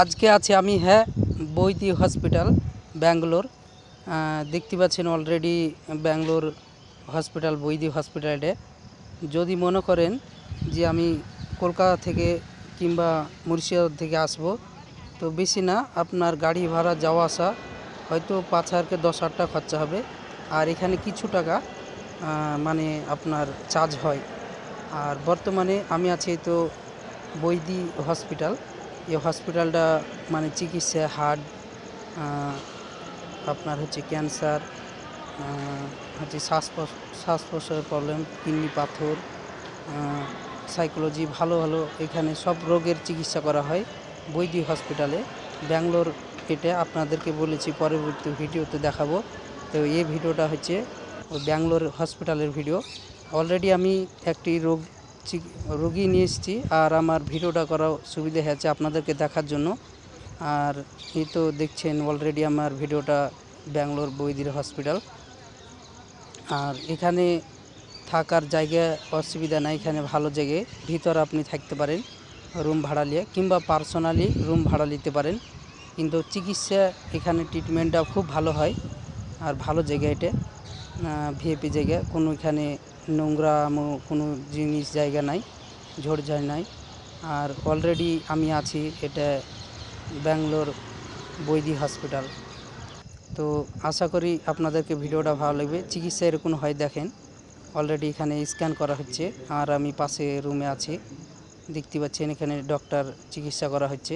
আজকে আছি আমি বৈদি হসপিটাল ব্যাঙ্গালোর। দেখতে পাচ্ছেন অলরেডি ব্যাঙ্গালোর হসপিটাল বৈদি হসপিটালে। যদি মনে করেন যে আমি কলকাতা থেকে কিংবা মুর্শিদাবাদ থেকে আসবো, তো বেশি না, আপনার গাড়ি ভাড়া যাওয়া আসা হয়তো 5,000 থেকে 10,000 টাকা খরচা হবে। আর এখানে কিছু টাকা মানে আপনার চার্জ হয়। আর বর্তমানে আমি আছি তো বৈদি হসপিটাল। এই হসপিটালটা মানে চিকিৎসা হার্ট, আপনার হচ্ছে ক্যান্সার, হচ্ছে শ্বাস প্রশ্বাসের প্রবলেম, কিডনি পাথর, সাইকোলজি, ভালো ভালো এখানে সব রোগের চিকিৎসা করা হয় বৈদি হসপিটালে ব্যাঙ্গালোর। এটা আপনাদেরকে বলেছি পরবর্তী ভিডিওতে দেখাবো। তো এই ভিডিওটা হচ্ছে ব্যাঙ্গালোর হসপিটালের ভিডিও। অলরেডি আমি একটি রোগী নিয়ে এসেছি, আর আমার ভিডিওটা করা সুবিধা হয়েছে আপনাদেরকে দেখার জন্য। আর এই তো দেখছেন অলরেডি আমার ভিডিওটা ব্যাঙ্গালোর বৈদির হসপিটাল। আর এখানে থাকার জায়গা অসুবিধা নাই, এখানে ভালো জায়গায় ভিতর আপনি থাকতে পারেন রুম ভাড়া নিয়ে, কিংবা পার্সোনালি রুম ভাড়া নিতে পারেন। কিন্তু চিকিৎসা এখানে ট্রিটমেন্টটা খুব ভালো হয়। আর ভালো জায়গা এটা, ভিআইপি জায়গা, কোনো এখানে নোংরা কোনো জিনিস জায়গা নাই, ঝড়ঝাড় নাই। আর অলরেডি আমি আছি এটা ব্যাঙ্গালোর বৈদি হসপিটাল। তো আশা করি আপনাদেরকে ভিডিওটা ভালো লাগবে। চিকিৎসা এরকম হয় দেখেন, অলরেডি এখানে স্ক্যান করা হচ্ছে, আর আমি পাশে রুমে আছি, দেখতে পাচ্ছেন এখানে ডক্টর চিকিৎসা করা হচ্ছে।